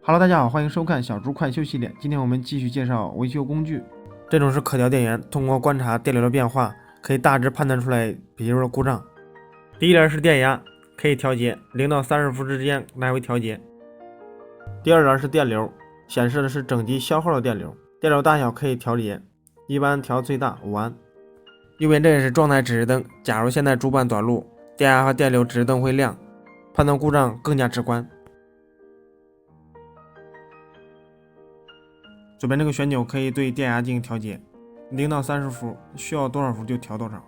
Hello， 大家好，欢迎收看小猪快修系列。今天我们继续介绍维修工具。这种是可调电源，通过观察电流的变化，可以大致判断出来比如说故障。第一栏是电压，可以调节0到30伏之间来回调节。第二栏是电流，显示的是整机消耗的电流，电流大小可以调节，一般调最大5安。右边这也是状态指示灯，假如现在主板短路，电压和电流指示灯会亮，判断故障更加直观。左边这个旋钮可以对电压进行调节，0到30伏，需要多少伏就调多少。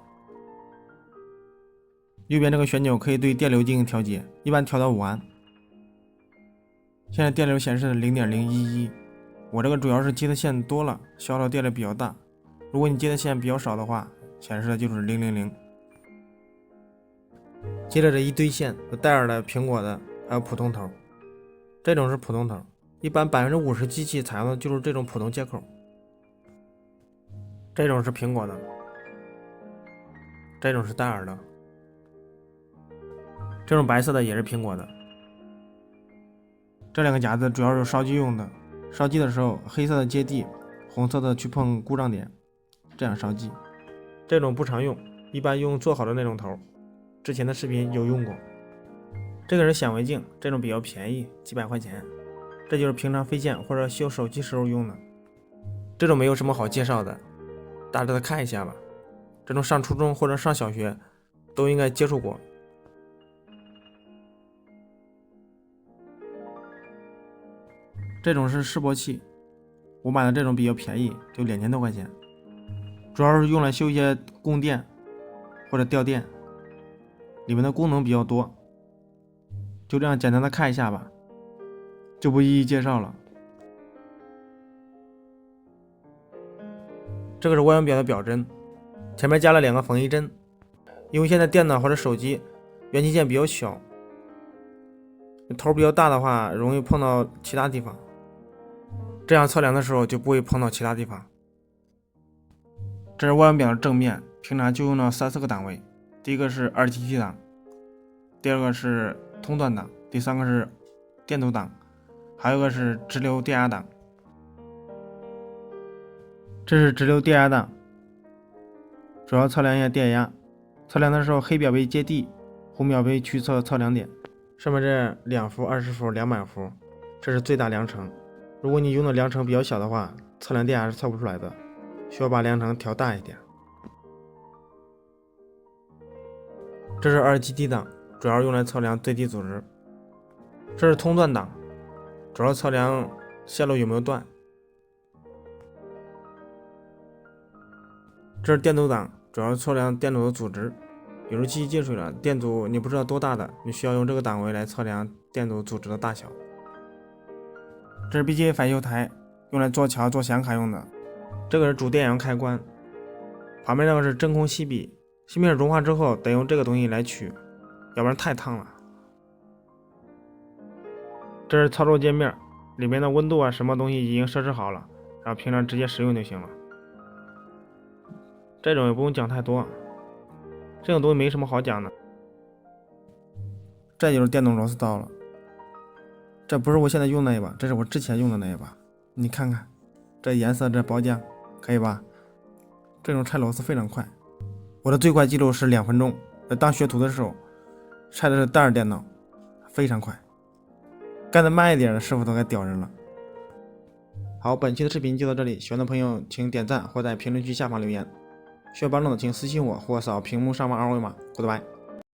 右边这个旋钮可以对电流进行调节，一般调到5安。现在电流显示的 0.011， 我这个主要是接的线多了，消耗电流比较大。如果你接的线比较少的话，显示的就是000。接着这一堆线，有戴尔的、苹果的，还有普通头。这种是普通头，一般50%机器采用的就是这种普通接口。这种是苹果的，这种是戴尔的，这种白色的也是苹果的。这两个夹子主要是烧机用的，烧机的时候黑色的接地，红色的去碰故障点，这样烧机。这种不常用，一般用做好的那种头，之前的视频有用过。这个是显微镜，这种比较便宜，几百块钱。这就是平常飞线或者修手机时候用的。这种没有什么好介绍的，大致的看一下吧。这种上初中或者上小学都应该接触过。这种是示波器，我买的这种比较便宜，就2000多块钱，主要是用来修一些供电或者调电，里面的功能比较多。就这样简单的看一下吧，就不一一介绍了。这个是万用表的表针，前面加了2个缝衣针，因为现在电脑或者手机元器件比较小，头比较大的话容易碰到其他地方，这样测量的时候就不会碰到其他地方。这是万用表的正面，平常就用到3-4个档位，第一个是2GT 档，第二个是通断档，第三个是电阻档，还有一个是直流电压档。这是直流电压档，主要测量一下电压，测量的时候黑表杯接地，红表杯去测量点。上面这2伏、20伏、200伏，这是最大量程。如果你用的量程比较小的话，测量电压是测不出来的，需要把量程调大一点。这是2GT 档，主要用来测量最低阻值。这是通断档，主要测量线路有没有断。这是电阻档，主要测量电阻的阻值。有时候机器进水了，电阻你不知道多大的，你需要用这个档位来测量电阻阻值的大小。这是 BGA 返修台，用来做桥做显卡用的。这个是主电源开关，旁边那个是真空锡笔，锡片融化之后得用这个东西来取，要不然太烫了。这是操作界面，里面的温度啊什么东西已经设置好了，然后平常直接使用就行了。这种也不用讲太多，这种东西没什么好讲的。这就是电动螺丝刀了，这不是我现在用的那一把，这是我之前用的那一把。你看看这颜色，这包浆可以吧？这种拆螺丝非常快，我的最快记录是2分钟。当学徒的时候拆的是戴尔电脑，非常快，干得慢一点的师傅都该屌人了。好，本期的视频就到这里，喜欢的朋友请点赞或在评论区下方留言，需要帮助的请私信我或扫屏幕上方2维码。Goodbye。